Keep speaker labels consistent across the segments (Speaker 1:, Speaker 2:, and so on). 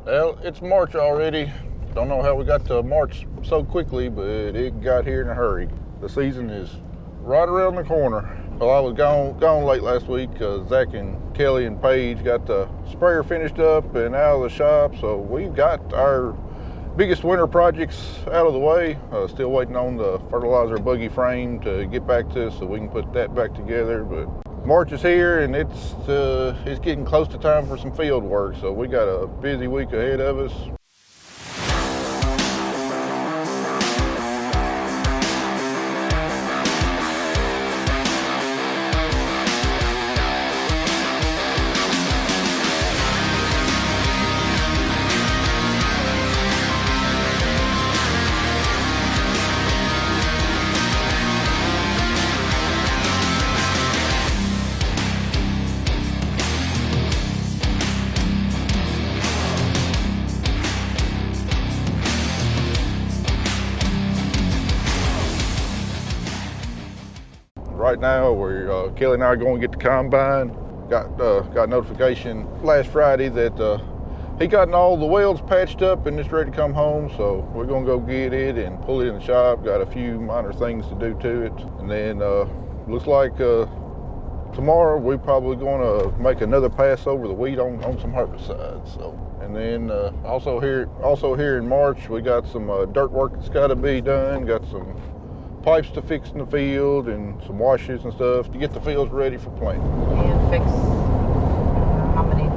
Speaker 1: Well, it's March already. Don't know how we got to March so quickly, but it got here in a hurry. The season is right around the corner. Well, I was gone late last week because Zach and Kelly and Paige got the sprayer finished up and out of the shop, so we've got our biggest winter projects out of the way. Still waiting on the fertilizer buggy frame to get back to us so we can put that back together. But March is here and it's getting close to time for some field work, so we got a busy week ahead of us. Right now, Kelly and I are going to get the combine. Got notification last Friday that he gotten all the welds patched up and it's ready to come home. So we're going to go get it and pull it in the shop. Got a few minor things to do to it, and then looks like tomorrow we're probably going to make another pass over the wheat on some herbicides. So, and then also here in March we got some dirt work that's got to be done. Got some pipes to fix in the field and some washes and stuff to get the fields ready for planting.
Speaker 2: And fix how many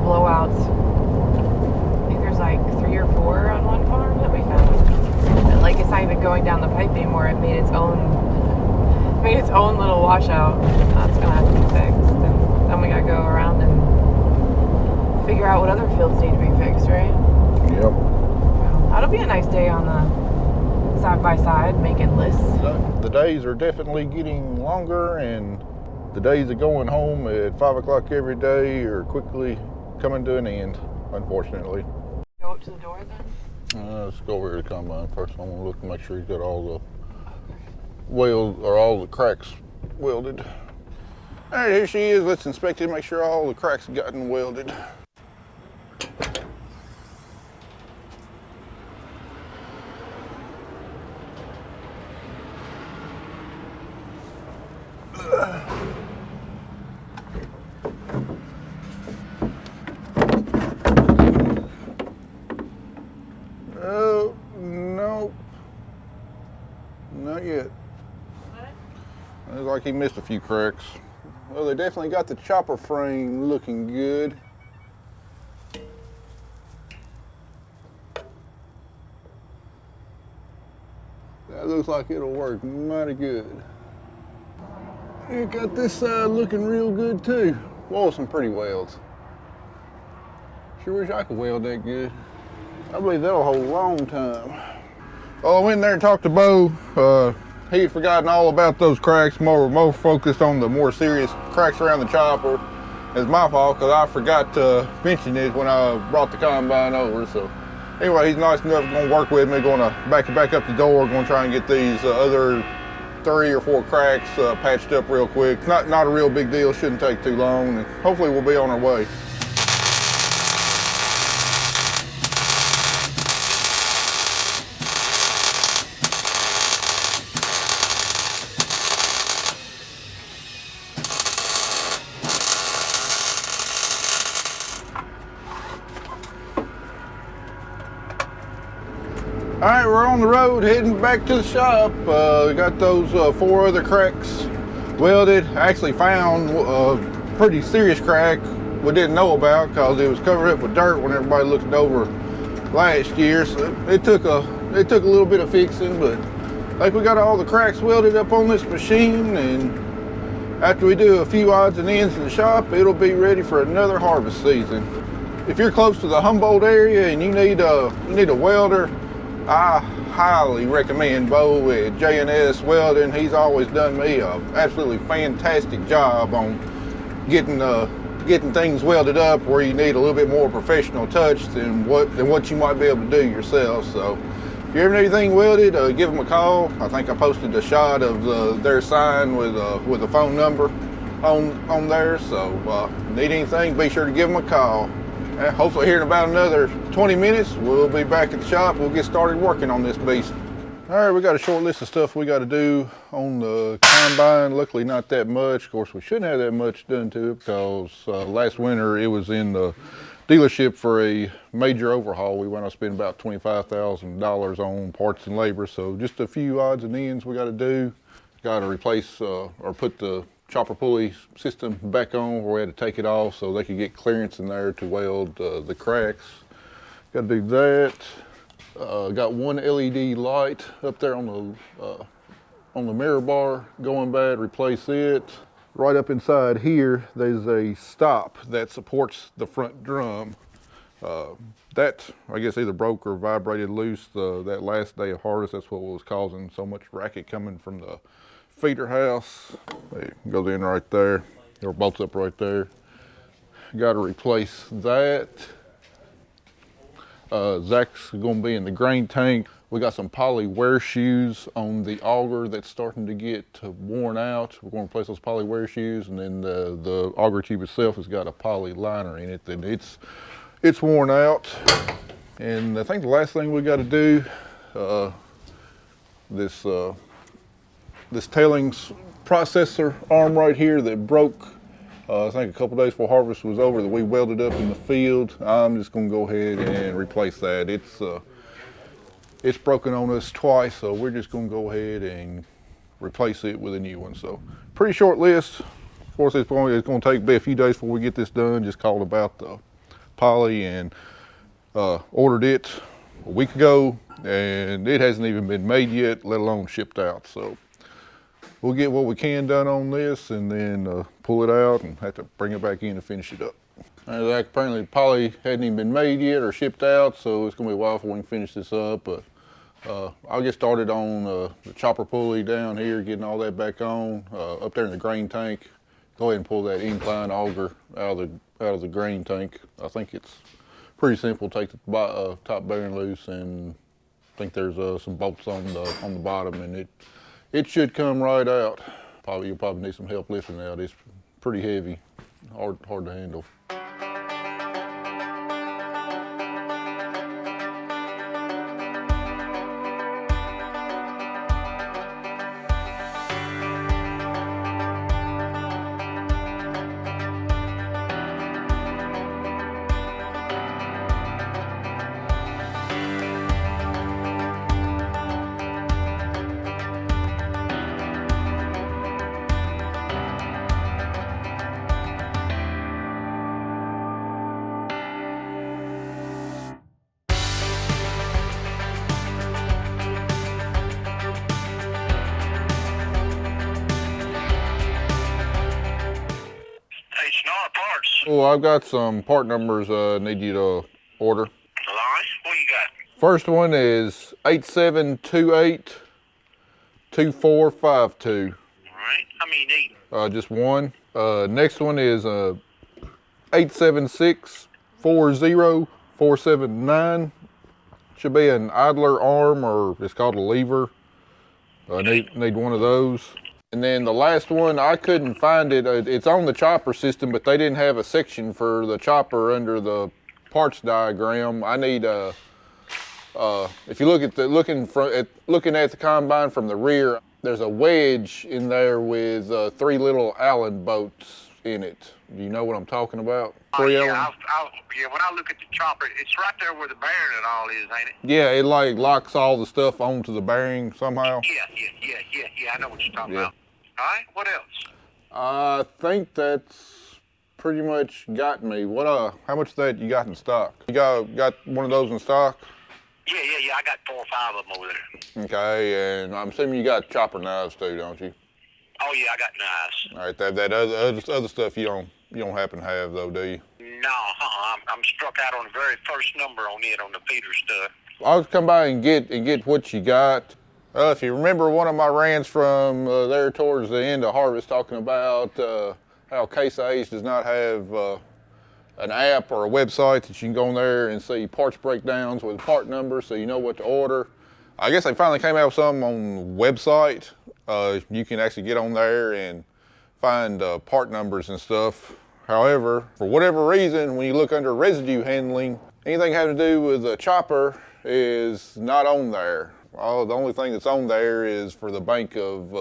Speaker 2: blowouts? I think there's like 3 or 4 on one farm that we found. And like it's not even going down the pipe anymore. It made its own little washout. That's gonna have to be fixed. And then we gotta go around and figure out what other fields need to be fixed, right?
Speaker 1: Yep.
Speaker 2: Well, that'll be a nice day on the side by side making lists.
Speaker 1: The days are definitely getting longer, and the days of going home at 5 o'clock every day are quickly coming to an end, unfortunately.
Speaker 2: Go up to the door then?
Speaker 1: Let's go over here to the combine first. I want to look and make sure he's got all the cracks welded. All right, here she is. Let's inspect it, make sure all the cracks have gotten welded. Oh, no. Not yet. What? Looks like he missed a few cracks. Well, they definitely got the chopper frame looking good. That looks like it'll work mighty good. It got this side looking real good too. Whoa, some pretty welds. Sure wish I could weld that good. I believe that'll hold a long time. Well, I went in there and talked to Bo. He had forgotten all about those cracks, more focused on the more serious cracks around the chopper. It's my fault because I forgot to mention it when I brought the combine over. So anyway, he's nice enough, going to work with me, going to back up the door, going to try and get these other 3 or 4 cracks patched up real quick. Not a real big deal, shouldn't take too long, and hopefully we'll be on our way. All right, we're on the road heading back to the shop. We got those 4 other cracks welded. I actually found a pretty serious crack we didn't know about because it was covered up with dirt when everybody looked it over last year. So it took a little bit of fixing, but I think we got all the cracks welded up on this machine, and after we do a few odds and ends in the shop, it'll be ready for another harvest season. If you're close to the Humboldt area and you need a welder, I highly recommend Bo at J&S Welding. He's always done me a absolutely fantastic job on getting things welded up where you need a little bit more professional touch than what you might be able to do yourself. So if you ever need anything welded, give them a call. I think I posted a shot of their sign with a phone number on there. So need anything, be sure to give them a call. hopefully here in about another 20 minutes, we'll be back at the shop. We'll get started working on this beast. All right, we got a short list of stuff we got to do on the combine. Luckily not that much. Of course, we shouldn't have that much done to it because last winter it was in the dealership for a major overhaul. We went to spend about $25,000 on parts and labor. So just a few odds and ends we got to do. Got to replace or put the chopper pulley system back on, where we had to take it off so they could get clearance in there to weld the cracks. Got to do that. Got one LED light up there on the mirror bar going bad, replace it. Right up inside here, there's a stop that supports the front drum. That, I guess, either broke or vibrated loose that last day of harvest. That's what was causing so much racket coming from the feeder house. It goes in right there, or bolts up right there. Got to replace that. Zach's gonna be in the grain tank. We got some poly wear shoes on the auger that's starting to get worn out. We're gonna replace those poly wear shoes, and then the auger tube itself has got a poly liner in it, and it's worn out. And I think the last thing we got to do, this tailings processor arm right here that broke, I think a couple days before harvest was over, that we welded up in the field. I'm just gonna go ahead and replace that. It's broken on us twice, so we're just gonna go ahead and replace it with a new one. So pretty short list. Of course, it's gonna take a few days before we get this done. Just called about the poly and ordered it a week ago, and it hasn't even been made yet, let alone shipped out. So we'll get what we can done on this and then pull it out and have to bring it back in and finish it up. Apparently the poly hadn't even been made yet or shipped out, so it's gonna be a while before we can finish this up. But I'll get started on the chopper pulley down here, getting all that back on. Up there in the grain tank, go ahead and pull that incline auger out of the grain tank. I think it's pretty simple. Take the top bearing loose, and I think there's some bolts on the bottom, and it should come right out. You'll probably need some help lifting it out. It's pretty heavy, hard to handle. Well, I've got some part numbers I need you to order.
Speaker 3: What you got?
Speaker 1: First one is 87282452.
Speaker 3: All right. How many you need?
Speaker 1: Just one. Next one is 87640479. Should be an idler arm, or it's called a lever. Need one of those. And then the last one, I couldn't find it. It's on the chopper system, but they didn't have a section for the chopper under the parts diagram. I need if you look at looking at the combine from the rear, there's a wedge in there with 3 little Allen bolts in it. Do you know what I'm talking about?
Speaker 3: Yeah, when I look at the chopper, it's right there where the bearing and all is, ain't it?
Speaker 1: Yeah, it like locks all the stuff onto the bearing somehow.
Speaker 3: Yeah, I know what you're talking about. All right, what else?
Speaker 1: I think that's pretty much got me. How much of that you got in stock? You got one of those in stock?
Speaker 3: Yeah, I got 4 or 5 of them over there.
Speaker 1: Okay, and I'm assuming you got chopper knives too, don't you?
Speaker 3: Oh yeah, I got knives.
Speaker 1: All right, that other stuff you don't happen to have though, do you?
Speaker 3: No, I'm struck out on the very first number on it on the feeder stuff.
Speaker 1: I'll come by and get what you got. If you remember one of my rants from there towards the end of harvest, talking about how Case IH does not have an app or a website that you can go on there and see parts breakdowns with part numbers, so you know what to order. I guess they finally came out with something on the website. You can actually get on there and find part numbers and stuff. However, for whatever reason, when you look under residue handling, anything having to do with a chopper is not on there. The only thing that's on there is for the bank of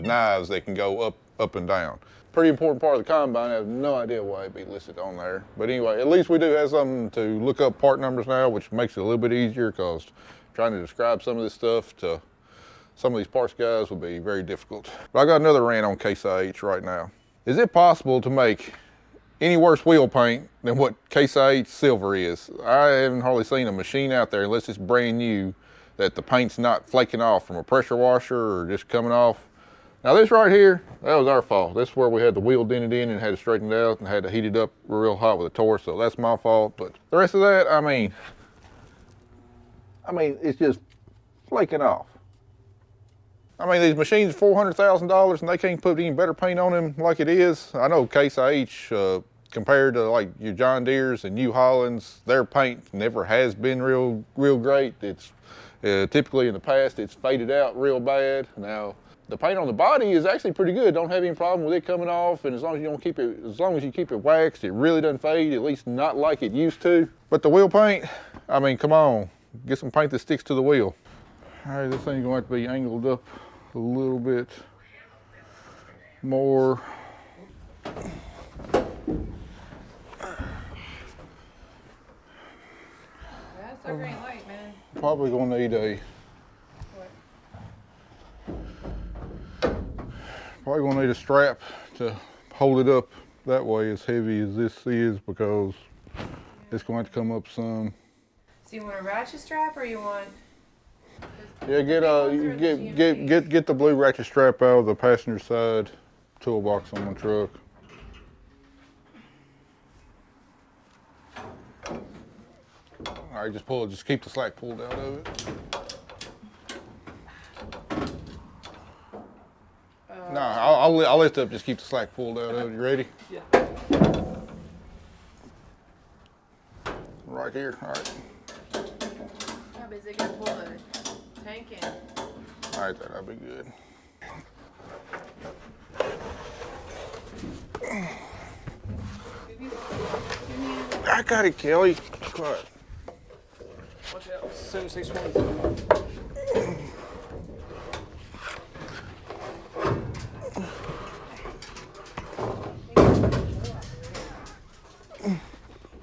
Speaker 1: knives that can go up and down. Pretty important part of the combine. I have no idea why it'd be listed on there. But anyway, at least we do have something to look up part numbers now, which makes it a little bit easier, because trying to describe some of this stuff to some of these parts guys would be very difficult. But I got another rant on Case IH right now. Is it possible to make any worse wheel paint than what Case IH silver is? I haven't hardly seen a machine out there, unless it's brand new, that the paint's not flaking off from a pressure washer or just coming off. Now this right here, that was our fault. This is where we had the wheel dented in and had to straighten it out and had to heat it up real hot with a torch, so that's my fault. But the rest of that, I mean, it's just flaking off. I mean, these machines are $400,000 and they can't put any better paint on them like it is. I know Case IH, compared to like your John Deere's and New Hollands, their paint never has been real great. It's typically in the past, it's faded out real bad. Now, the paint on the body is actually pretty good. Don't have any problem with it coming off, and as long as you keep it waxed, it really doesn't fade, at least not like it used to. But the wheel paint, I mean, come on, get some paint that sticks to the wheel. All right, this thing's gonna have to be angled up a little bit more.
Speaker 2: That's a green light, man.
Speaker 1: Probably gonna need a. Probably gonna need a strap to hold it up that way, as heavy as this is, because it's going to come up some.
Speaker 2: So you want a ratchet strap, or you want?
Speaker 1: Yeah, get the blue ratchet strap out of the passenger side toolbox on my truck. All right, just pull it. Just keep the slack pulled out of it. No, I'll lift up. Just keep the slack pulled out of it. You ready?
Speaker 4: Yeah.
Speaker 1: Right here. All right.
Speaker 2: How big is it gonna pull the tank in?
Speaker 1: All right, that'll be good. I got it, Kelly. Quiet.
Speaker 4: Watch out. 761.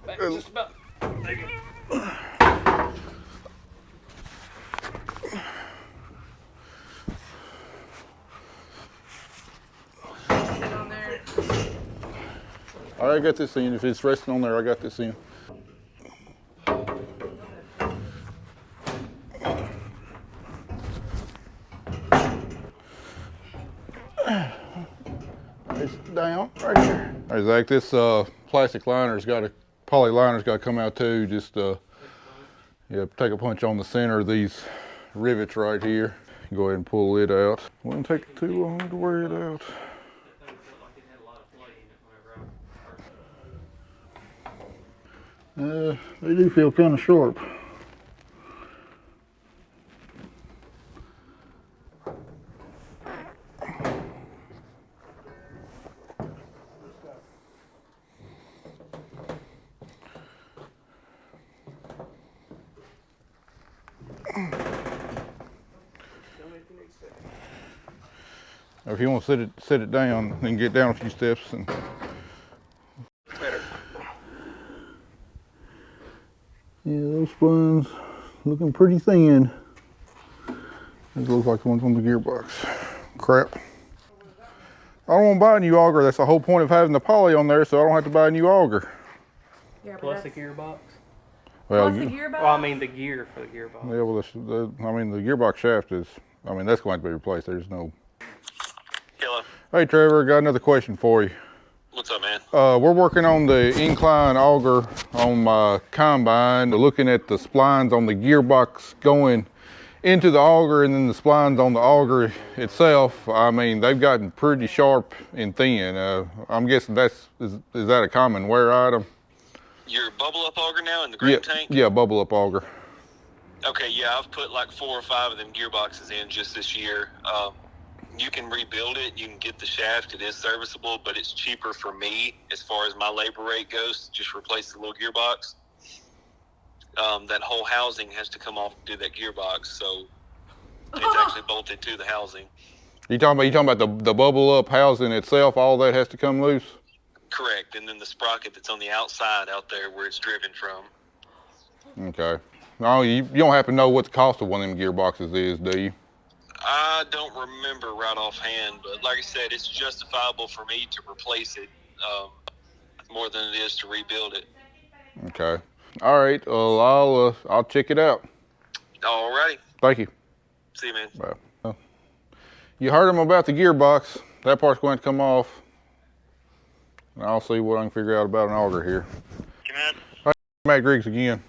Speaker 4: Back just about. There you go.
Speaker 2: Sit on there.
Speaker 1: All right, I got this in. If it's resting on there, I got this in. It's down right here. All right, Zach, this plastic liner's got poly liner's got to come out too. Just yeah, take a punch on the center of these rivets right here. Go ahead and pull it out. Wouldn't take too long to wear it out. They do feel kind of sharp. If you want to sit it down, then get down a few steps and.
Speaker 4: Better.
Speaker 1: Yeah, those splines looking pretty thin. These look like the ones on the gearbox. Crap. I don't want to buy a new auger. That's the whole point of having the poly on there, so I don't have to buy a new auger.
Speaker 2: Yeah,
Speaker 4: Plus the gearbox.
Speaker 1: Well,
Speaker 2: Plus the gearbox?
Speaker 4: Well, I mean the gear for the gearbox.
Speaker 1: yeah, well, the gearbox shaft is, that's going to be replaced. There's no.
Speaker 3: Hello.
Speaker 1: Hey, Trevor, got another question for you.
Speaker 3: What's up, man?
Speaker 1: We're working on the incline auger on my combine, looking at the splines on the gearbox going into the auger, and then the splines on the auger itself. I mean, they've gotten pretty sharp and thin. I'm guessing is that a common wear item?
Speaker 3: Your bubble up auger now in the green tank?
Speaker 1: Yeah, bubble up auger.
Speaker 3: Okay, yeah, I've put like 4 or 5 of them gearboxes in just this year.
Speaker 5: You can rebuild it. You can get the shaft. It is serviceable, but it's cheaper for me as far as my labor rate goes. Just replace the little gearbox. That whole housing has to come off to do that gearbox, so it's actually bolted to the housing.
Speaker 1: You talking about the bubble up housing itself? All that has to come loose.
Speaker 5: Correct, and then the sprocket that's on the outside out there where it's driven from.
Speaker 1: Okay. No, you don't happen to know what the cost of one of them gearboxes is, do you?
Speaker 5: I don't remember right offhand, but like I said, it's justifiable for me to replace it more than it is to rebuild it.
Speaker 1: Okay. All right. Well, I'll check it out.
Speaker 5: Alrighty.
Speaker 1: Thank you.
Speaker 5: See you, man.
Speaker 1: Bye. You heard him about the gearbox. That part's going to come off. And I'll see what I can figure out about an auger here.
Speaker 3: Come in.
Speaker 1: Hey, Matt Griggs again.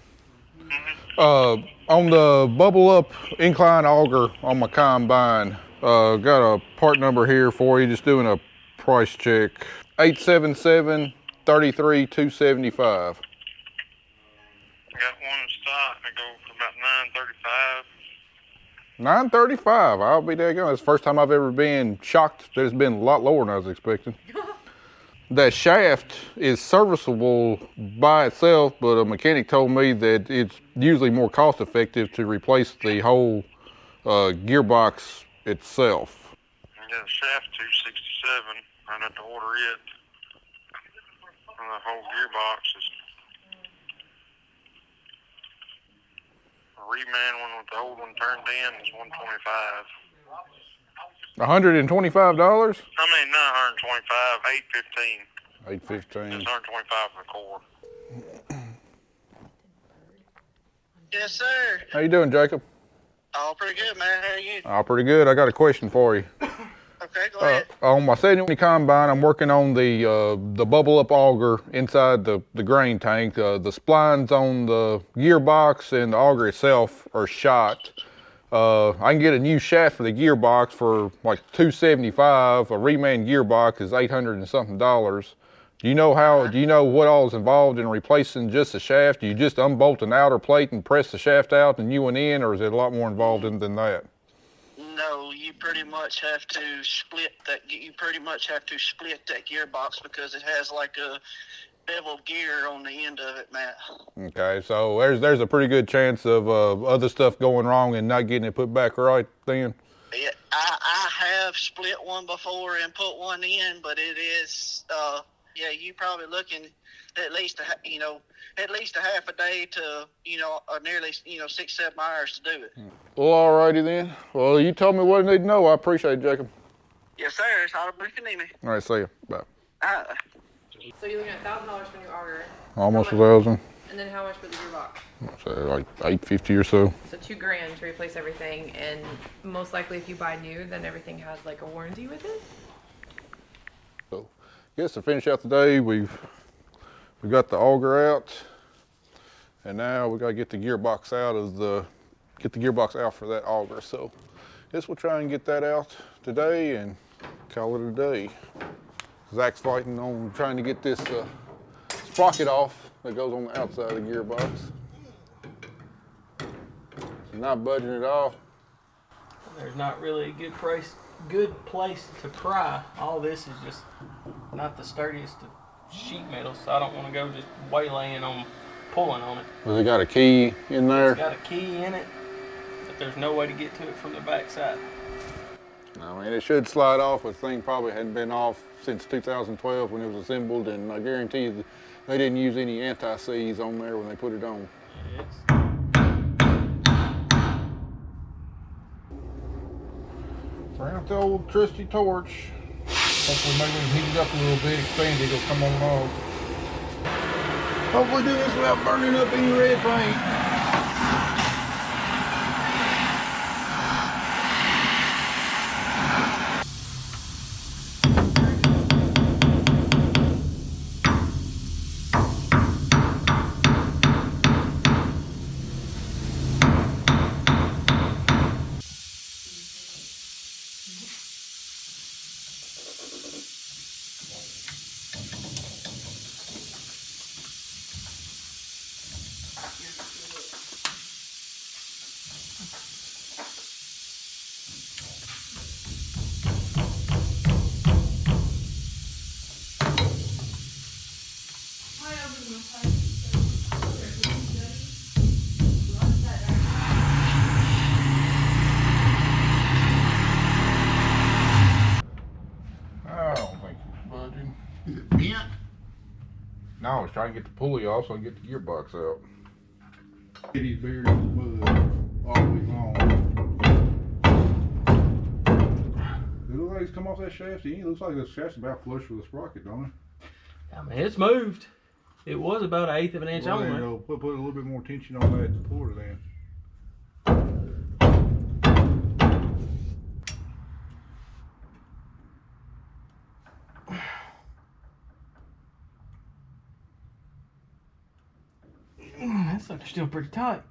Speaker 1: On the bubble up incline auger on my combine, got a part number here for you, just doing a price check. 877-33-275.
Speaker 3: Got one in stock. They go for about $9.35.
Speaker 1: $9.35. I'll be daggone. It's the first time I've ever been shocked that it's been a lot lower than I was expecting. That shaft is serviceable by itself, but a mechanic told me that it's usually more cost effective to replace the whole gearbox itself.
Speaker 3: I got a shaft 267. I have to order it. And the whole gearbox is a reman one with the old one turned in is $125.
Speaker 1: $125?
Speaker 3: I mean, not 125, 815.
Speaker 1: $815.
Speaker 3: It's 125 for the core. Yes, sir.
Speaker 1: How you doing, Jacob?
Speaker 3: Oh, pretty good, man. How are you?
Speaker 1: Oh, pretty good. I got a question for you.
Speaker 3: Okay, go ahead.
Speaker 1: On my 70 combine, I'm working on the bubble up auger inside the grain tank. The splines on the gearbox and the auger itself are shot. I can get a new shaft for the gearbox for like $275. A reman gearbox is $800 and something. Do you know what all is involved in replacing just the shaft? Do you just unbolt an outer plate and press the shaft out and new one in, or is it a lot more involved than that?
Speaker 6: No, you pretty much have to split that. You pretty much have to split that gearbox because it has like a beveled gear on the end of it, Matt.
Speaker 1: Okay, so there's a pretty good chance of other stuff going wrong and not getting it put back right then.
Speaker 6: Yeah, I have split one before and put one in, but it is yeah, you probably looking at least at least a half a day to or nearly 6-7 hours to do it.
Speaker 1: Well, alrighty then. Well, you told me what I need to know. I appreciate it, Jacob.
Speaker 6: Yes, sir. It's all if you need me.
Speaker 1: All right, see you. Bye.
Speaker 2: So you're looking at $1,000 for new auger.
Speaker 1: Almost 1,000.
Speaker 2: And then how much for the gearbox?
Speaker 1: So like $850 or so.
Speaker 2: So $2,000 to replace everything, and most likely if you buy new, then everything has like a warranty with it.
Speaker 1: So, I guess to finish out the day, we've got the auger out, and now we got to get the gearbox out for that auger. So, I guess we'll try and get that out today and call it a day. Zach's fighting on trying to get this sprocket off that goes on the outside of the gearbox. It's not budging at all.
Speaker 4: There's not really a good place to pry. All this is just not the sturdiest of sheet metal, so I don't want to go just waylaying on pulling on it.
Speaker 1: Well, they got a key in there.
Speaker 4: It's got a key in it, but there's no way to get to it from the back side.
Speaker 1: I mean, it should slide off, but the thing probably hadn't been off since 2012 when it was assembled, and I guarantee you they didn't use any anti-seize on there when they put it on. Bring out the old trusty torch. Hopefully maybe we can heat it up a little bit, expand it, it'll come on off. Hopefully do this without burning up any red paint. Now I was trying to get the pulley off so I can get the gearbox out. He's buried in the mud all the way long. It looks like he's come off that shaft. It looks like the shaft's about flush with the sprocket, don't it?
Speaker 4: I mean, it's moved. It was about 1/8 of an inch
Speaker 1: Well,
Speaker 4: on
Speaker 1: then,
Speaker 4: there.
Speaker 1: put a little bit more tension on that puller then.
Speaker 4: That sucker's still pretty tight.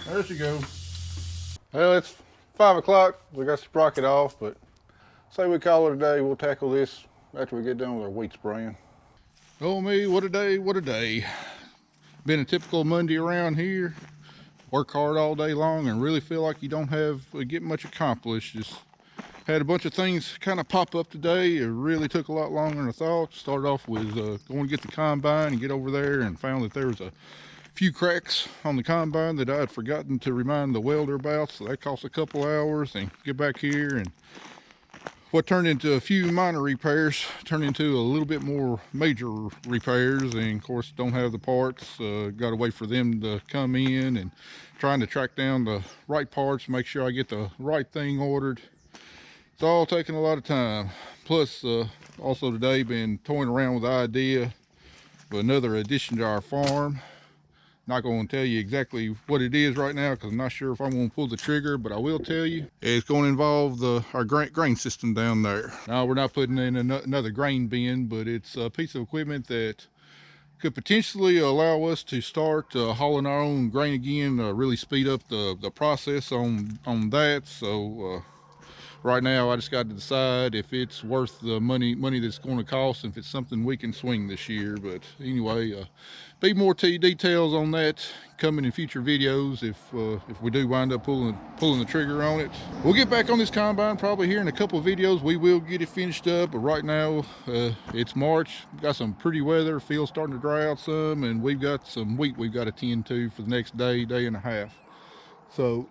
Speaker 1: There she goes. Well, it's 5 o'clock. We got the sprocket off, but say we call it a day. We'll tackle this after we get done with our wheat spraying. Oh me, what a day, what a day. Been a typical Monday around here. Work hard all day long and really feel like you don't get much accomplished. Just had a bunch of things kind of pop up today. It really took a lot longer than I thought. Started off with going to get the combine and get over there and found that there was a few cracks on the combine that I had forgotten to remind the welder about, so that cost a couple hours. And get back here, and what turned into a few minor repairs turned into a little bit more major repairs, and of course don't have the parts. Got to wait for them to come in and trying to track down the right parts, make sure I get the right thing ordered. It's all taking a lot of time. Plus also today been toying around with the idea of another addition to our farm. Not going to tell you exactly what it is right now because I'm not sure if I'm going to pull the trigger, but I will tell you it's going to involve our grain system down there. Now, we're not putting in another grain bin, but it's a piece of equipment that could potentially allow us to start hauling our own grain again, really speed up the process on that. So right now I just got to decide if it's worth the money that's going to cost, and if it's something we can swing this year. But anyway, be more details on that coming in future videos if we do wind up pulling the trigger on it. We'll get back on this combine probably here in a couple of videos. We will get it finished up, but right now it's March. We've got some pretty weather, field's starting to dry out some, and we've got some wheat we've got to tend to for the next day and a half. So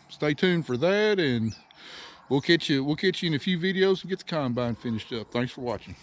Speaker 1: stay tuned for that, and we'll catch you in a few videos and get the combine finished up. Thanks for watching.